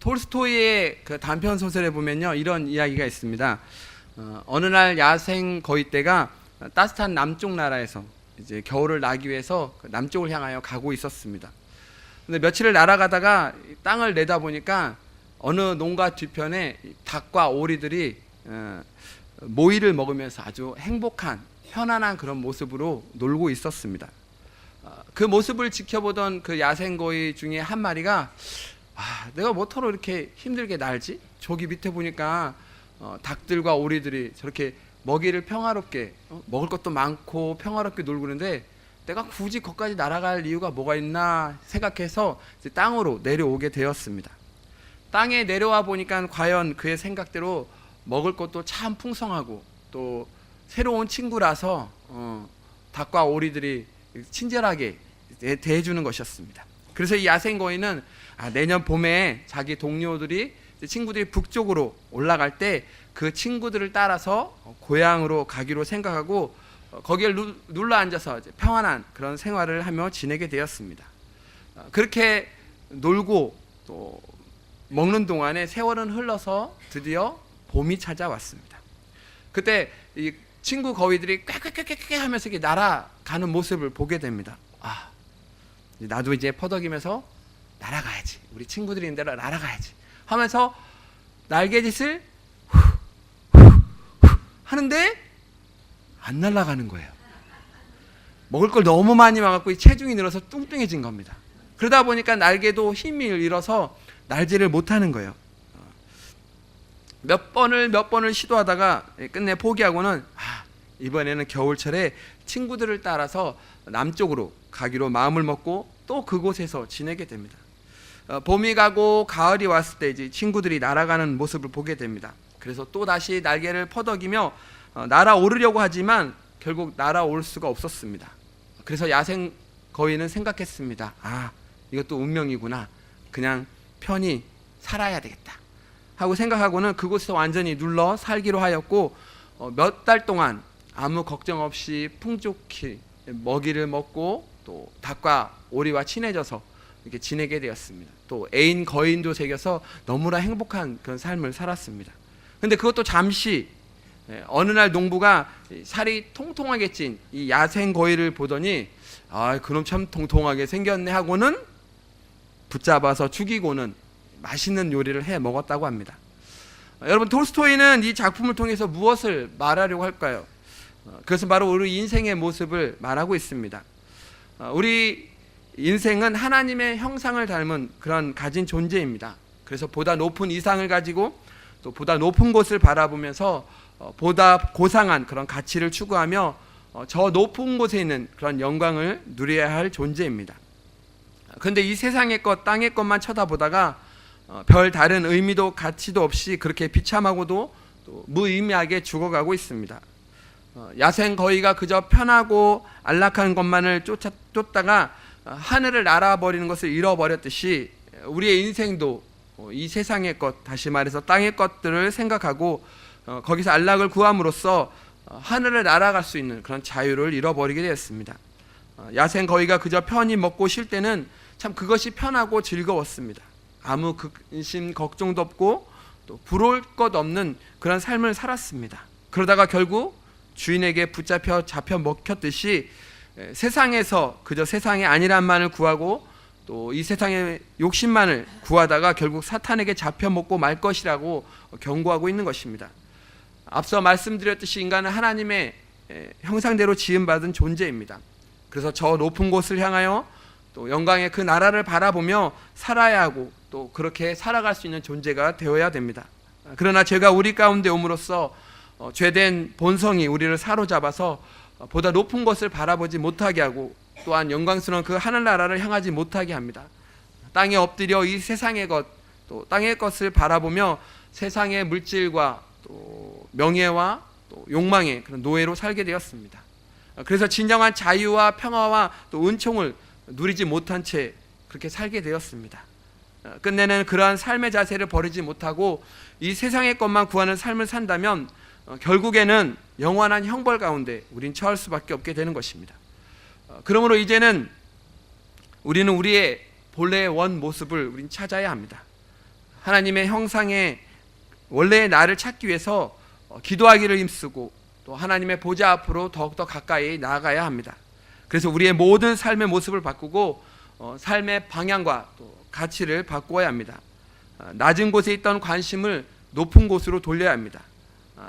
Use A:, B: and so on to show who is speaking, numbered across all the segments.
A: 톨스토이의 그 단편 소설에 보면요, 이런 이야기가 있습니다. 어느 날 야생 거위떼가 따뜻한 남쪽 나라에서 이제 겨울을 나기 위해서 남쪽을 향하여 가고 있었습니다. 근데 며칠을 날아가다가 땅을 내다보니까 어느 농가 뒤편에 닭과 오리들이 모이를 먹으면서 아주 행복한 편안한 그런 모습으로 놀고 있었습니다. 그 모습을 지켜보던 그 야생거위 중에 한 마리가 내가 뭐터로 이렇게 힘들게 날지? 저기 밑에 보니까 닭들과 오리들이 저렇게 먹이를 평화롭게 먹을 것도 많고 평화롭게 놀고 있는데 내가 굳이 거기까지 날아갈 이유가 뭐가 있나 생각해서 이제 땅으로 내려오게 되었습니다. 땅에 내려와 보니까 과연 그의 생각대로 먹을 것도 참 풍성하고 또 새로운 친구라서 닭과 오리들이 친절하게 대해주는 것이었습니다. 그래서 이 야생거위는 내년 봄에 자기 동료들이 친구들이 북쪽으로 올라갈 때 그 친구들을 따라서 고향으로 가기로 생각하고 거기에 눌러 앉아서 평안한 그런 생활을 하며 지내게 되었습니다. 그렇게 놀고 또 먹는 동안에 세월은 흘러서 드디어 봄이 찾아왔습니다. 그때 이 친구 거위들이 꽥꽥꽥꽥 하면서 이렇게 날아가는 모습을 보게 됩니다. 나도 이제 퍼덕이면서 날아가야지. 우리 친구들이 있는 대로 날아가야지 하면서 날개짓을 하는데 안 날아가는 거예요. 먹을 걸 너무 많이 먹었고 체중이 늘어서 뚱뚱해진 겁니다. 그러다 보니까 날개도 힘을 잃어서 날지를 못하는 거예요. 몇 번을 시도하다가 끝내 포기하고는 이번에는 겨울철에 친구들을 따라서 남쪽으로 가기로 마음을 먹고 또 그곳에서 지내게 됩니다. 봄이 가고 가을이 왔을 때 이제 친구들이 날아가는 모습을 보게 됩니다. 그래서 또 다시 날개를 퍼덕이며 날아오르려고 하지만 결국 날아올 수가 없었습니다. 그래서 야생 거위는 생각했습니다. 이것도 운명이구나. 그냥 편히 살아야 되겠다 하고 생각하고는 그곳에서 완전히 눌러 살기로 하였고 몇 달 동안 아무 걱정 없이 풍족히 먹이를 먹고 또 닭과 오리와 친해져서 이렇게 지내게 되었습니다. 또 애인 거인도 새겨서 너무나 행복한 그런 삶을 살았습니다. 근데 그것도 잠시 어느 날 농부가 살이 통통하게 찐 이 야생 거위를 보더니 그놈 참 통통하게 생겼네 하고는 붙잡아서 죽이고는 맛있는 요리를 해 먹었다고 합니다. 여러분, 톨스토이는 이 작품을 통해서 무엇을 말하려고 할까요? 그것은 바로 우리 인생의 모습을 말하고 있습니다. 우리 인생은 하나님의 형상을 닮은 그런 가진 존재입니다. 그래서 보다 높은 이상을 가지고 또 보다 높은 곳을 바라보면서 보다 고상한 그런 가치를 추구하며 저 높은 곳에 있는 그런 영광을 누려야 할 존재입니다. 그런데 이 세상의 것, 땅의 것만 쳐다보다가 별 다른 의미도 가치도 없이 그렇게 비참하고도 또 무의미하게 죽어가고 있습니다. 야생 거위가 그저 편하고 안락한 것만을 쫓다가 하늘을 날아버리는 것을 잃어버렸듯이 우리의 인생도 이 세상의 것, 다시 말해서 땅의 것들을 생각하고 거기서 안락을 구함으로써 하늘을 날아갈 수 있는 그런 자유를 잃어버리게 되었습니다. 야생 거위가 그저 편히 먹고 쉴 때는 참 그것이 편하고 즐거웠습니다. 아무 근심 걱정도 없고 또 부러울 것 없는 그런 삶을 살았습니다. 그러다가 결국 주인에게 잡혀 먹혔듯이 세상에서 그저 세상의 아니란만을 구하고 또 이 세상의 욕심만을 구하다가 결국 사탄에게 잡혀 먹고 말 것이라고 경고하고 있는 것입니다. 앞서 말씀드렸듯이 인간은 하나님의 형상대로 지음받은 존재입니다. 그래서 저 높은 곳을 향하여 또 영광의 그 나라를 바라보며 살아야 하고 또 그렇게 살아갈 수 있는 존재가 되어야 됩니다. 그러나 죄가 우리 가운데 옴으로써 죄된 본성이 우리를 사로잡아서 보다 높은 것을 바라보지 못하게 하고 또한 영광스러운 그 하늘나라를 향하지 못하게 합니다. 땅에 엎드려 이 세상의 것, 또 땅의 것을 바라보며 세상의 물질과 또 명예와 또 욕망의 그런 노예로 살게 되었습니다. 그래서 진정한 자유와 평화와 또 은총을 누리지 못한 채 그렇게 살게 되었습니다. 끝내는 그러한 삶의 자세를 버리지 못하고 이 세상의 것만 구하는 삶을 산다면 결국에는 영원한 형벌 가운데 우린 처할 수밖에 없게 되는 것입니다. 그러므로 이제는 우리는 우리의 본래의 원 모습을 우린 찾아야 합니다. 하나님의 형상의 원래의 나를 찾기 위해서 기도하기를 힘쓰고 또 하나님의 보좌 앞으로 더욱더 가까이 나아가야 합니다. 그래서 우리의 모든 삶의 모습을 바꾸고 삶의 방향과 또 가치를 바꾸어야 합니다. 낮은 곳에 있던 관심을 높은 곳으로 돌려야 합니다.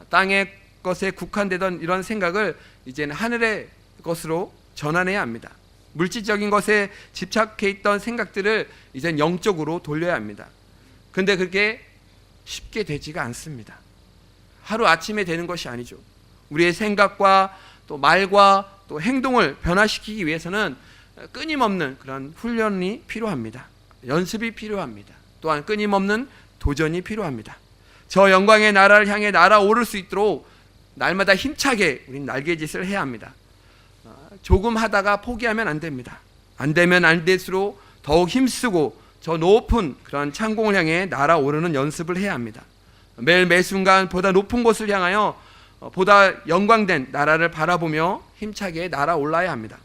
A: 땅의 것에 국한되던 이런 생각을 이제는 하늘의 것으로 전환해야 합니다. 물질적인 것에 집착해 있던 생각들을 이젠 영적으로 돌려야 합니다. 근데 그렇게 쉽게 되지가 않습니다. 하루 아침에 되는 것이 아니죠. 우리의 생각과 또 말과 또 행동을 변화시키기 위해서는 끊임없는 그런 훈련이 필요합니다. 연습이 필요합니다. 또한 끊임없는 도전이 필요합니다. 저 영광의 나라를 향해 날아오를 수 있도록 날마다 힘차게 우린 날개짓을 해야 합니다. 조금 하다가 포기하면 안 됩니다. 안 되면 안 될수록 더욱 힘쓰고 저 높은 그런 창공을 향해 날아오르는 연습을 해야 합니다. 매일 매순간 보다 높은 곳을 향하여 보다 영광된 나라를 바라보며 힘차게 날아올라야 합니다.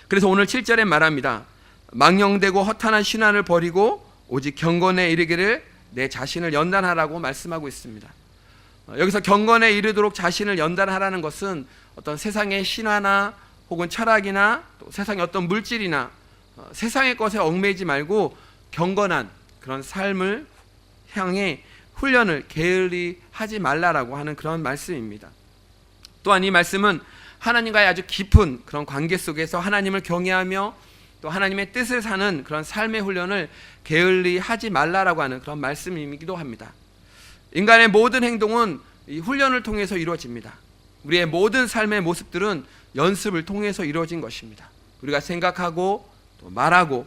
A: 그래서 오늘 7절에 말합니다. 망령되고 허탄한 신앙을 버리고 오직 경건에 이르기를 내 자신을 연단하라고 말씀하고 있습니다. 여기서 경건에 이르도록 자신을 연단하라는 것은 어떤 세상의 신화나 혹은 철학이나 또 세상의 어떤 물질이나 세상의 것에 얽매이지 말고 경건한 그런 삶을 향해 훈련을 게을리 하지 말라라고 하는 그런 말씀입니다. 또한 이 말씀은 하나님과의 아주 깊은 그런 관계 속에서 하나님을 경외하며 또 하나님의 뜻을 사는 그런 삶의 훈련을 게을리 하지 말라라고 하는 그런 말씀이기도 합니다. 인간의 모든 행동은 이 훈련을 통해서 이루어집니다. 우리의 모든 삶의 모습들은 연습을 통해서 이루어진 것입니다. 우리가 생각하고 또 말하고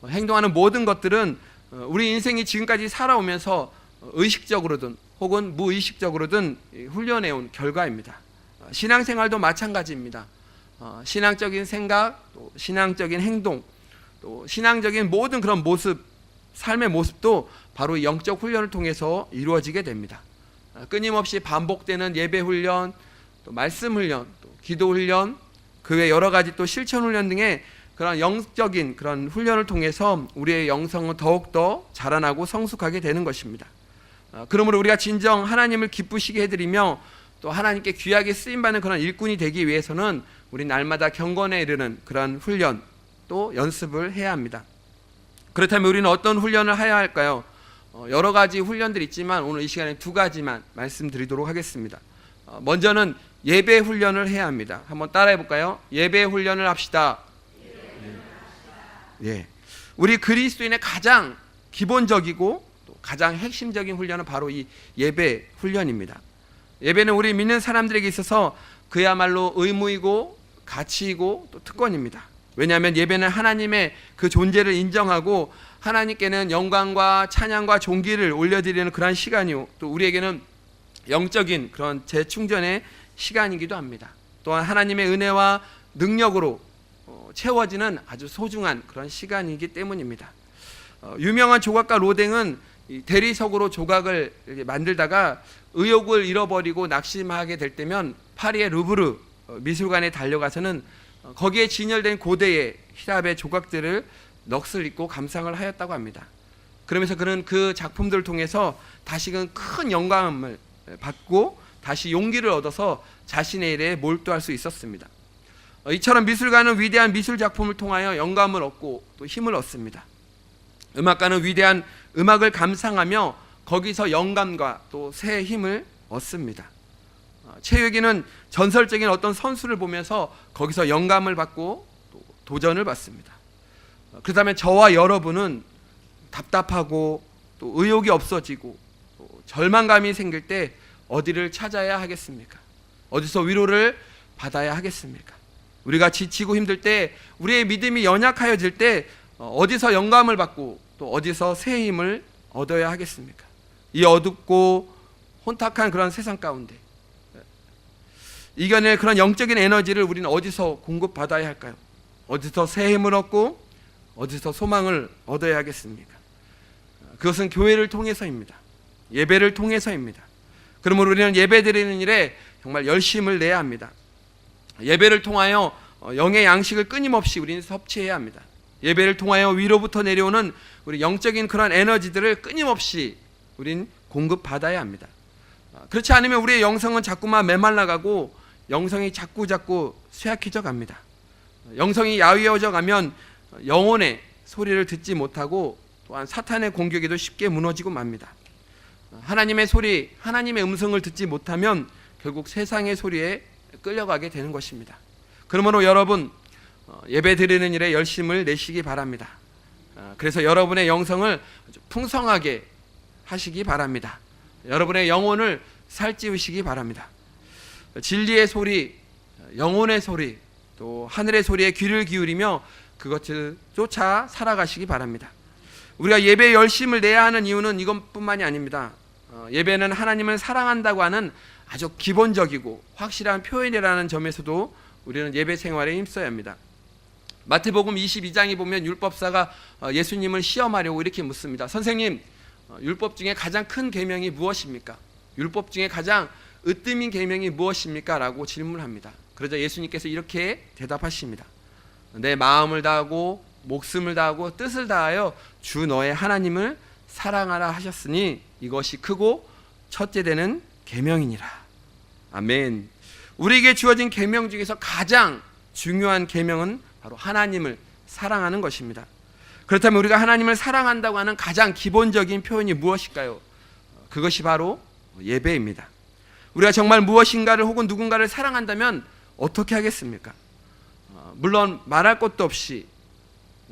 A: 행동하는 모든 것들은 우리 인생이 지금까지 살아오면서 의식적으로든 혹은 무의식적으로든 훈련해온 결과입니다. 신앙생활도 마찬가지입니다. 신앙적인 생각, 또 신앙적인 행동, 또 신앙적인 모든 그런 모습, 삶의 모습도 바로 영적 훈련을 통해서 이루어지게 됩니다. 끊임없이 반복되는 예배 훈련, 또 말씀 훈련, 또 기도 훈련, 그 외 여러 가지 또 실천 훈련 등의 그런 영적인 그런 훈련을 통해서 우리의 영성은 더욱더 자라나고 성숙하게 되는 것입니다. 그러므로 우리가 진정 하나님을 기쁘시게 해드리며 또 하나님께 귀하게 쓰임받는 그런 일꾼이 되기 위해서는 우리 날마다 경건에 이르는 그런 훈련 또 연습을 해야 합니다. 그렇다면 우리는 어떤 훈련을 해야 할까요? 여러 가지 훈련들이 있지만 오늘 이 시간에 두 가지만 말씀드리도록 하겠습니다. 먼저는 예배 훈련을 해야 합니다. 한번 따라해 볼까요? 예배 훈련을 합시다. 예. 우리 그리스도인의 가장 기본적이고 또 가장 핵심적인 훈련은 바로 이 예배 훈련입니다. 예배는 우리 믿는 사람들에게 있어서 그야말로 의무이고 가치이고 또 특권입니다. 왜냐하면 예배는 하나님의 그 존재를 인정하고 하나님께는 영광과 찬양과 존귀를 올려드리는 그러한 시간이요, 또 우리에게는 영적인 그런 재충전의 시간이기도 합니다. 또한 하나님의 은혜와 능력으로 채워지는 아주 소중한 그런 시간이기 때문입니다. 유명한 조각가 로댕은 대리석으로 조각을 만들다가 의욕을 잃어버리고 낙심하게 될 때면 파리의 루브르 미술관에 달려가서는 거기에 진열된 고대의 히랍의 조각들을 넋을 잃고 감상을 하였다고 합니다. 그러면서 그는 그 작품들을 통해서 다시금 큰 영감을 받고 다시 용기를 얻어서 자신의 일에 몰두할 수 있었습니다. 이처럼 미술가는 위대한 미술 작품을 통하여 영감을 얻고 또 힘을 얻습니다. 음악가는 위대한 음악을 감상하며 거기서 영감과 또 새 힘을 얻습니다. 체육인은 전설적인 어떤 선수를 보면서 거기서 영감을 받고 또 도전을 받습니다. 그렇다면 저와 여러분은 답답하고 또 의욕이 없어지고 또 절망감이 생길 때 어디를 찾아야 하겠습니까? 어디서 위로를 받아야 하겠습니까? 우리가 지치고 힘들 때, 우리의 믿음이 연약하여질 때 어디서 영감을 받고 또 어디서 새 힘을 얻어야 하겠습니까? 이 어둡고 혼탁한 그런 세상 가운데 이겨낼 그런 영적인 에너지를 우리는 어디서 공급받아야 할까요? 어디서 새 힘을 얻고 어디서 소망을 얻어야 하겠습니까? 그것은 교회를 통해서입니다. 예배를 통해서입니다. 그러므로 우리는 예배드리는 일에 정말 열심을 내야 합니다. 예배를 통하여 영의 양식을 끊임없이 우리는 섭취해야 합니다. 예배를 통하여 위로부터 내려오는 우리 영적인 그런 에너지들을 끊임없이 우린 공급받아야 합니다. 그렇지 않으면 우리의 영성은 자꾸만 메말라가고 영성이 자꾸 쇠약해져 갑니다. 영성이 야위어져 가면 영혼의 소리를 듣지 못하고 또한 사탄의 공격에도 쉽게 무너지고 맙니다. 하나님의 소리, 하나님의 음성을 듣지 못하면 결국 세상의 소리에 끌려가게 되는 것입니다. 그러므로 여러분 예배 드리는 일에 열심을 내시기 바랍니다. 그래서 여러분의 영성을 아주 풍성하게 하시기 바랍니다. 여러분의 영혼을 살찌우시기 바랍니다. 진리의 소리, 영혼의 소리, 또 하늘의 소리에 귀를 기울이며 그것을 쫓아 살아가시기 바랍니다. 우리가 예배에 열심을 내야 하는 이유는 이것뿐만이 아닙니다. 예배는 하나님을 사랑한다고 하는 아주 기본적이고 확실한 표현이라는 점에서도 우리는 예배 생활에 힘써야 합니다. 마태복음 22장에 보면 율법사가 예수님을 시험하려고 이렇게 묻습니다. 선생님, 율법 중에 가장 큰 계명이 무엇입니까? 율법 중에 가장 으뜸인 계명이 무엇입니까? 라고 질문합니다. 그러자 예수님께서 이렇게 대답하십니다. 내 마음을 다하고 목숨을 다하고 뜻을 다하여 주 너의 하나님을 사랑하라 하셨으니 이것이 크고 첫째 되는 계명이니라. 아멘. 우리에게 주어진 계명 중에서 가장 중요한 계명은 바로 하나님을 사랑하는 것입니다. 그렇다면 우리가 하나님을 사랑한다고 하는 가장 기본적인 표현이 무엇일까요? 그것이 바로 예배입니다. 우리가 정말 무엇인가를 혹은 누군가를 사랑한다면 어떻게 하겠습니까? 물론 말할 것도 없이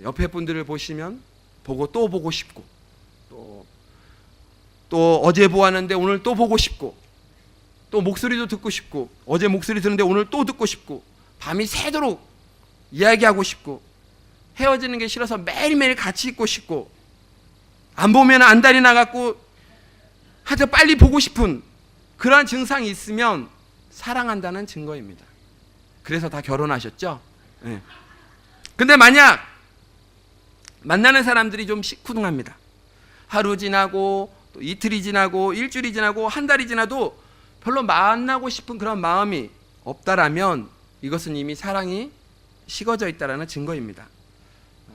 A: 옆에 분들을 보시면 보고 또 보고 싶고 또 어제 보았는데 오늘 또 보고 싶고 또 목소리도 듣고 싶고 어제 목소리 듣는데 오늘 또 듣고 싶고 밤이 새도록 이야기하고 싶고 헤어지는 게 싫어서 매일매일 같이 있고 싶고 안 보면 안달이 나갖고 하여튼 빨리 보고 싶은 그러한 증상이 있으면 사랑한다는 증거입니다. 그래서 다 결혼하셨죠? 네. 근데 만약 만나는 사람들이 좀 시큰둥합니다. 하루 지나고 또 이틀이 지나고 일주일이 지나고 한 달이 지나도 별로 만나고 싶은 그런 마음이 없다라면 이것은 이미 사랑이 식어져 있다라는 증거입니다.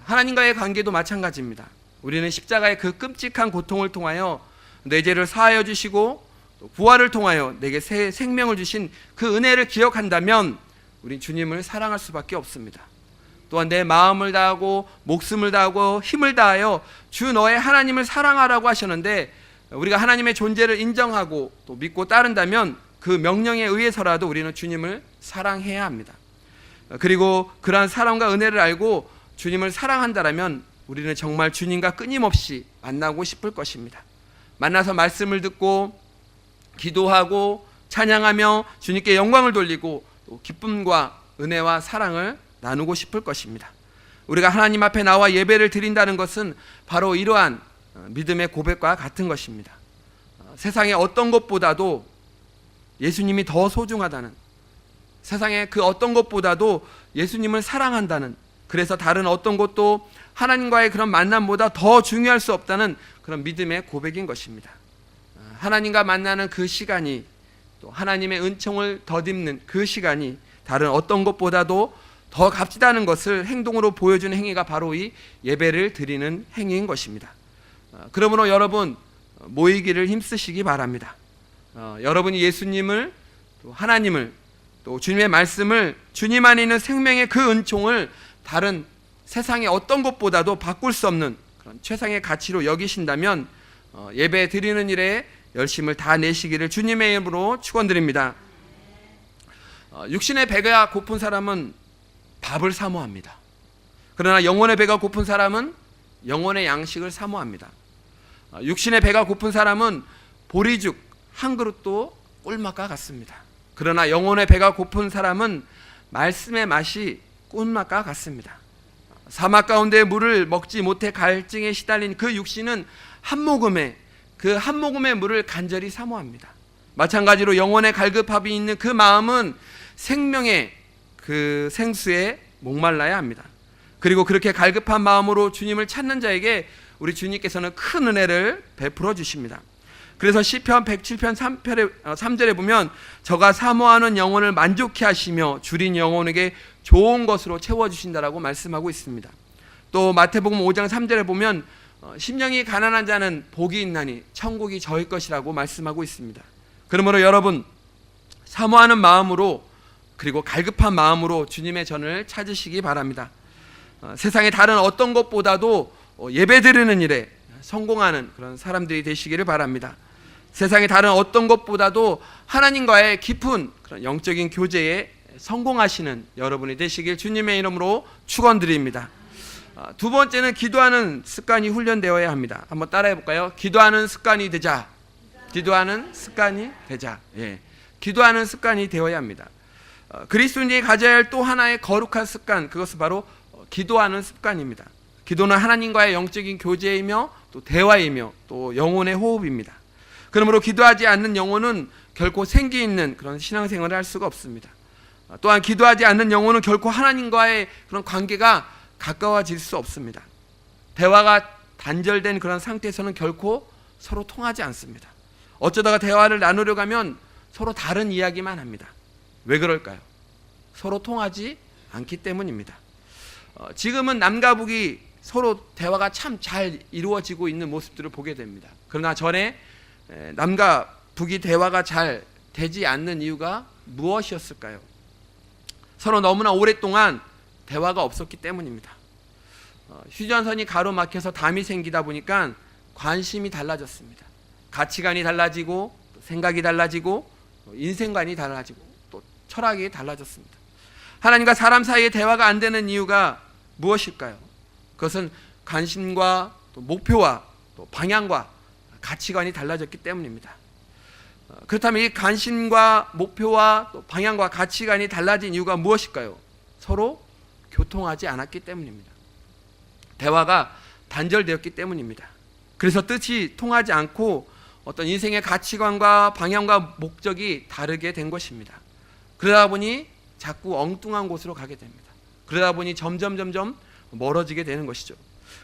A: 하나님과의 관계도 마찬가지입니다. 우리는 십자가의 그 끔찍한 고통을 통하여 내 죄를 사하여 주시고 또 부활을 통하여 내게 새 생명을 주신 그 은혜를 기억한다면 우리 주님을 사랑할 수밖에 없습니다. 또한 내 마음을 다하고 목숨을 다하고 힘을 다하여 주 너의 하나님을 사랑하라고 하셨는데 우리가 하나님의 존재를 인정하고 또 믿고 따른다면 그 명령에 의해서라도 우리는 주님을 사랑해야 합니다. 그리고 그러한 사랑과 은혜를 알고 주님을 사랑한다라면 우리는 정말 주님과 끊임없이 만나고 싶을 것입니다. 만나서 말씀을 듣고 기도하고 찬양하며 주님께 영광을 돌리고 또 기쁨과 은혜와 사랑을 나누고 싶을 것입니다. 우리가 하나님 앞에 나와 예배를 드린다는 것은 바로 이러한 믿음의 고백과 같은 것입니다. 세상의 어떤 것보다도 예수님이 더 소중하다는, 세상의 그 어떤 것보다도 예수님을 사랑한다는, 그래서 다른 어떤 것도 하나님과의 그런 만남보다 더 중요할 수 없다는 그런 믿음의 고백인 것입니다. 하나님과 만나는 그 시간이 또 하나님의 은총을 덧입는 그 시간이 다른 어떤 것보다도 더 값지다는 것을 행동으로 보여주는 행위가 바로 이 예배를 드리는 행위인 것입니다. 그러므로 여러분 모이기를 힘쓰시기 바랍니다. 여러분이 예수님을 또 하나님을 또 주님의 말씀을 주님 안에 있는 생명의 그 은총을 다른 세상의 어떤 것보다도 바꿀 수 없는 그런 최상의 가치로 여기신다면 예배 드리는 일에 열심을 다 내시기를 주님의 이름으로 축원드립니다. 육신의 배가 고픈 사람은 밥을 사모합니다. 그러나 영혼의 배가 고픈 사람은 영혼의 양식을 사모합니다. 육신의 배가 고픈 사람은 보리죽 한 그릇도 꿀맛과 같습니다. 그러나 영혼의 배가 고픈 사람은 말씀의 맛이 꿀맛과 같습니다. 사막 가운데 물을 먹지 못해 갈증에 시달린 그 육신은 한 모금의 물을 간절히 사모합니다. 마찬가지로 영혼의 갈급함이 있는 그 마음은 생명의 그 생수에 목말라야 합니다. 그리고 그렇게 갈급한 마음으로 주님을 찾는 자에게 우리 주님께서는 큰 은혜를 베풀어 주십니다. 그래서 시편 107편 3절에 보면 저가 사모하는 영혼을 만족케 하시며 줄인 영혼에게 좋은 것으로 채워주신다라고 말씀하고 있습니다. 또 마태복음 5장 3절에 보면 심령이 가난한 자는 복이 있나니 천국이 저희 것이라고 말씀하고 있습니다. 그러므로 여러분, 사모하는 마음으로 그리고 갈급한 마음으로 주님의 전을 찾으시기 바랍니다. 세상의 다른 어떤 것보다도 예배드리는 일에 성공하는 그런 사람들이 되시기를 바랍니다. 세상의 다른 어떤 것보다도 하나님과의 깊은 그런 영적인 교제에 성공하시는 여러분이 되시길 주님의 이름으로 축원드립니다. 두 번째는 기도하는 습관이 훈련되어야 합니다. 한번 따라해 볼까요? 기도하는 습관이 되자. 기도하는 습관이 되자. 예. 기도하는 습관이 되어야 합니다. 그리스도인이 가져야 할 또 하나의 거룩한 습관, 그것은 바로 기도하는 습관입니다. 기도는 하나님과의 영적인 교제이며 또 대화이며 또 영혼의 호흡입니다. 그러므로 기도하지 않는 영혼은 결코 생기 있는 그런 신앙생활을 할 수가 없습니다. 또한 기도하지 않는 영혼은 결코 하나님과의 그런 관계가 가까워질 수 없습니다. 대화가 단절된 그런 상태에서는 결코 서로 통하지 않습니다. 어쩌다가 대화를 나누려고 하면 서로 다른 이야기만 합니다. 왜 그럴까요? 서로 통하지 않기 때문입니다. 지금은 남과 북이 서로 대화가 참 잘 이루어지고 있는 모습들을 보게 됩니다. 그러나 전에 남과 북이 대화가 잘 되지 않는 이유가 무엇이었을까요? 서로 너무나 오랫동안 대화가 없었기 때문입니다. 휴전선이 가로막혀서 담이 생기다 보니까 관심이 달라졌습니다. 가치관이 달라지고 생각이 달라지고 인생관이 달라지고 또 철학이 달라졌습니다. 하나님과 사람 사이의 대화가 안 되는 이유가 무엇일까요? 그것은 관심과 또 목표와 또 방향과 가치관이 달라졌기 때문입니다. 그렇다면 이 관심과 목표와 또 방향과 가치관이 달라진 이유가 무엇일까요? 서로 교통하지 않았기 때문입니다. 대화가 단절되었기 때문입니다. 그래서 뜻이 통하지 않고 어떤 인생의 가치관과 방향과 목적이 다르게 된 것입니다. 그러다 보니 자꾸 엉뚱한 곳으로 가게 됩니다. 그러다 보니 점점 멀어지게 되는 것이죠.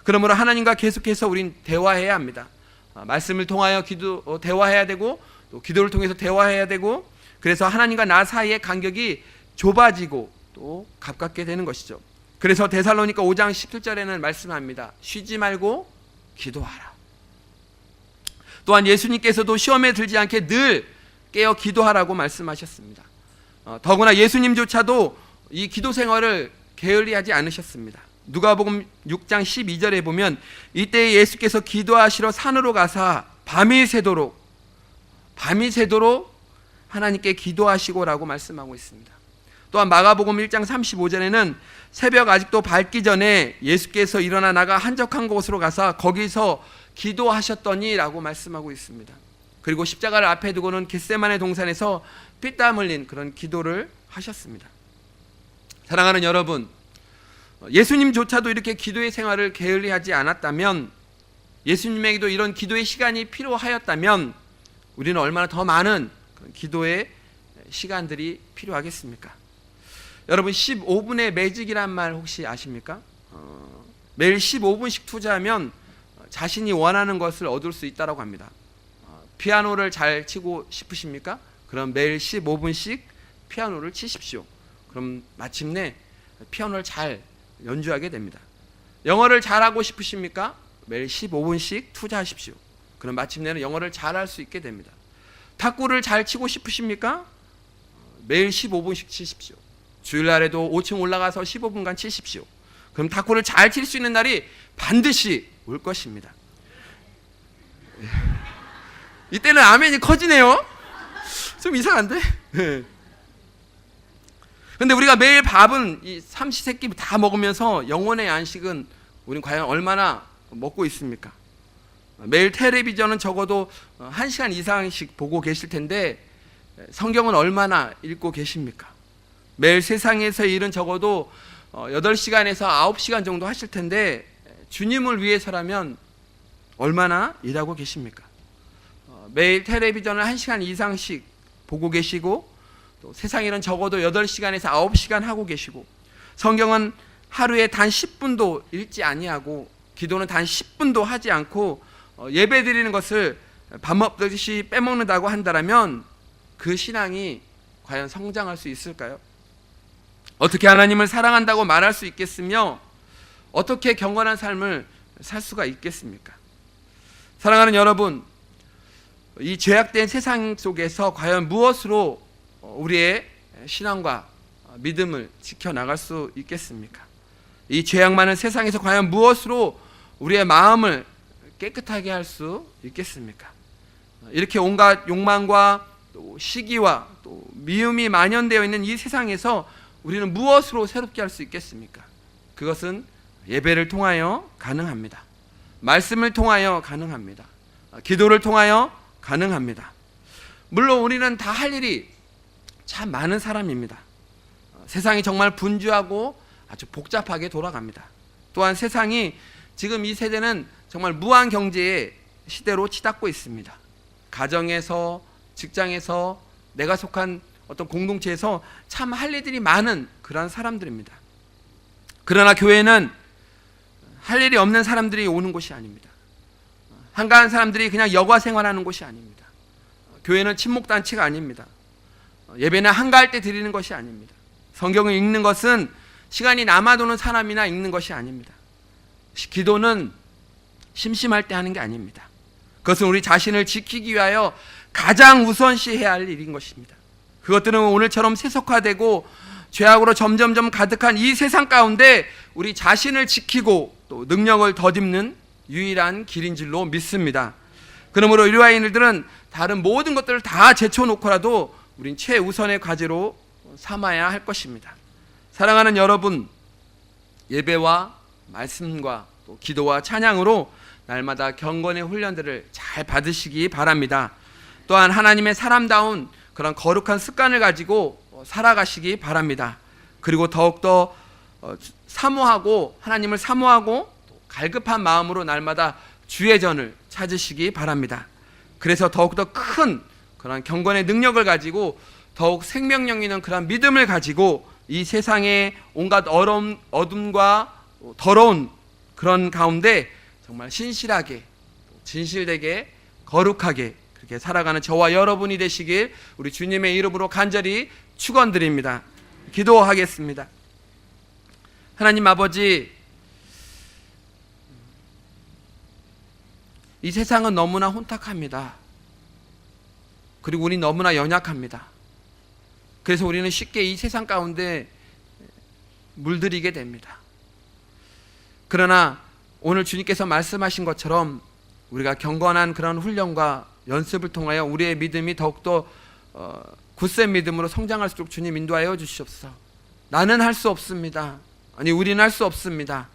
A: 그러므로 하나님과 계속해서 우린 대화해야 합니다. 말씀을 통하여 대화해야 되고 또 기도를 통해서 대화해야 되고, 그래서 하나님과 나 사이의 간격이 좁아지고 또 가깝게 되는 것이죠. 그래서 데살로니가 5장 17절에는 말씀합니다. 쉬지 말고 기도하라. 또한 예수님께서도 시험에 들지 않게 늘 깨어 기도하라고 말씀하셨습니다. 더구나 예수님조차도 이 기도 생활을 게을리하지 않으셨습니다. 누가복음 6장 12절에 보면 이때 예수께서 기도하시러 산으로 가사 밤이 새도록 하나님께 기도하시고라고 말씀하고 있습니다. 또한 마가복음 1장 35절에는 새벽 아직도 밝기 전에 예수께서 일어나 나가 한적한 곳으로 가서 거기서 기도하셨더니라고 말씀하고 있습니다. 그리고 십자가를 앞에 두고는 겟세마네 동산에서 피땀 흘린 그런 기도를 하셨습니다. 사랑하는 여러분, 예수님조차도 이렇게 기도의 생활을 게을리하지 않았다면, 예수님에게도 이런 기도의 시간이 필요하였다면 우리는 얼마나 더 많은 기도의 시간들이 필요하겠습니까? 여러분, 15분의 매직이란 말 혹시 아십니까? 매일 15분씩 투자하면 자신이 원하는 것을 얻을 수 있다고 합니다. 피아노를 잘 치고 싶으십니까? 그럼 매일 15분씩 피아노를 치십시오. 그럼 마침내 피아노를 잘 연주하게 됩니다. 영어를 잘하고 싶으십니까? 매일 15분씩 투자하십시오. 그럼 마침내는 영어를 잘할 수 있게 됩니다. 탁구를 잘 치고 싶으십니까? 매일 15분씩 치십시오. 주일날에도 5층 올라가서 15분간 치십시오. 그럼 탁구를 잘 칠 수 있는 날이 반드시 올 것입니다. 이때는 아멘이 커지네요. 좀 이상한데? 근데 우리가 매일 밥은 이 삼시세끼 다 먹으면서 영혼의 안식은 우리는 과연 얼마나 먹고 있습니까? 매일 텔레비전은 적어도 1시간 이상씩 보고 계실 텐데 성경은 얼마나 읽고 계십니까? 매일 세상에서의 일은 적어도 8시간에서 9시간 정도 하실 텐데 주님을 위해서라면 얼마나 일하고 계십니까? 매일 텔레비전을 1시간 이상씩 보고 계시고 또 세상 일은 적어도 8시간에서 9시간 하고 계시고 성경은 하루에 단 10분도 읽지 아니하고 기도는 단 10분도 하지 않고 예배 드리는 것을 밥 먹듯이 빼먹는다고 한다면 그 신앙이 과연 성장할 수 있을까요? 어떻게 하나님을 사랑한다고 말할 수 있겠으며 어떻게 경건한 삶을 살 수가 있겠습니까? 사랑하는 여러분, 이 죄악된 세상 속에서 과연 무엇으로 우리의 신앙과 믿음을 지켜나갈 수 있겠습니까? 이 죄악 많은 세상에서 과연 무엇으로 우리의 마음을 깨끗하게 할 수 있겠습니까? 이렇게 온갖 욕망과 또 시기와 또 미움이 만연되어 있는 이 세상에서 우리는 무엇으로 새롭게 할 수 있겠습니까? 그것은 예배를 통하여 가능합니다. 말씀을 통하여 가능합니다. 기도를 통하여 가능합니다. 물론 우리는 다 할 일이 참 많은 사람입니다. 세상이 정말 분주하고 아주 복잡하게 돌아갑니다. 또한 세상이 지금 이 세대는 정말 무한 경제의 시대로 치닫고 있습니다. 가정에서, 직장에서, 내가 속한 어떤 공동체에서 참 할 일들이 많은 그런 사람들입니다. 그러나 교회는 할 일이 없는 사람들이 오는 곳이 아닙니다. 한가한 사람들이 그냥 여가 생활하는 곳이 아닙니다. 교회는 친목단체가 아닙니다. 예배는 한가할 때 드리는 것이 아닙니다. 성경을 읽는 것은 시간이 남아도는 사람이나 읽는 것이 아닙니다. 기도는 심심할 때 하는 게 아닙니다. 그것은 우리 자신을 지키기 위하여 가장 우선시해야 할 일인 것입니다. 그것들은 오늘처럼 세속화되고 죄악으로 점점점 가득한 이 세상 가운데 우리 자신을 지키고 또 능력을 덧입는 유일한 길인 줄로 믿습니다. 그러므로 이러한 일들은 다른 모든 것들을 다 제쳐놓고라도 우린 최우선의 과제로 삼아야 할 것입니다. 사랑하는 여러분, 예배와 말씀과 또 기도와 찬양으로 날마다 경건의 훈련들을 잘 받으시기 바랍니다. 또한 하나님의 사람다운 그런 거룩한 습관을 가지고 살아가시기 바랍니다. 그리고 더욱더 사모하고 하나님을 사모하고 갈급한 마음으로 날마다 주의 전을 찾으시기 바랍니다. 그래서 더욱더 큰 그런 경건의 능력을 가지고 더욱 생명력 있는 그런 믿음을 가지고 이 세상의 온갖 어둠과 더러운 그런 가운데 정말 신실하게 진실되게 거룩하게 그렇게 살아가는 저와 여러분이 되시길 우리 주님의 이름으로 간절히 축원드립니다. 기도하겠습니다. 하나님 아버지, 이 세상은 너무나 혼탁합니다. 그리고 우리 너무나 연약합니다. 그래서 우리는 쉽게 이 세상 가운데 물들이게 됩니다. 그러나 오늘 주님께서 말씀하신 것처럼 우리가 경건한 그런 훈련과 연습을 통하여 우리의 믿음이 더욱더 굳센 믿음으로 성장할수록 주님 인도하여 주시옵소서. 나는 할 수 없습니다. 아니, 우리는 할 수 없습니다.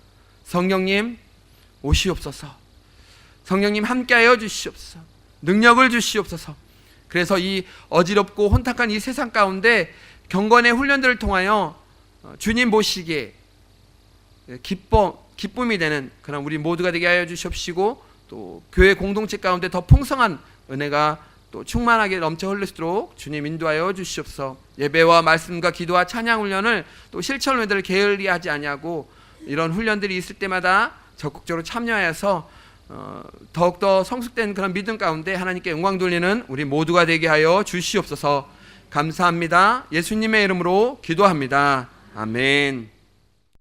A: 성령님 오시옵소서. 성령님 함께하여 주시옵소서. 능력을 주시옵소서. 그래서 이 어지럽고 혼탁한 이 세상 가운데 경건의 훈련들을 통하여 주님 보시기에 기쁨이 되는 그런 우리 모두가 되게 하여 주시옵시고, 또 교회 공동체 가운데 더 풍성한 은혜가 또 충만하게 넘쳐 흘러도록 주님 인도하여 주시옵소서. 예배와 말씀과 기도와 찬양 훈련을 또 실천 훈련들을 게을리하지 아니하고 이런 훈련들이 있을 때마다 적극적으로 참여하여서 더욱더 성숙된 그런 믿음 가운데 하나님께 영광 돌리는 우리 모두가 되게 하여 주시옵소서. 감사합니다. 예수님의 이름으로 기도합니다. 아멘.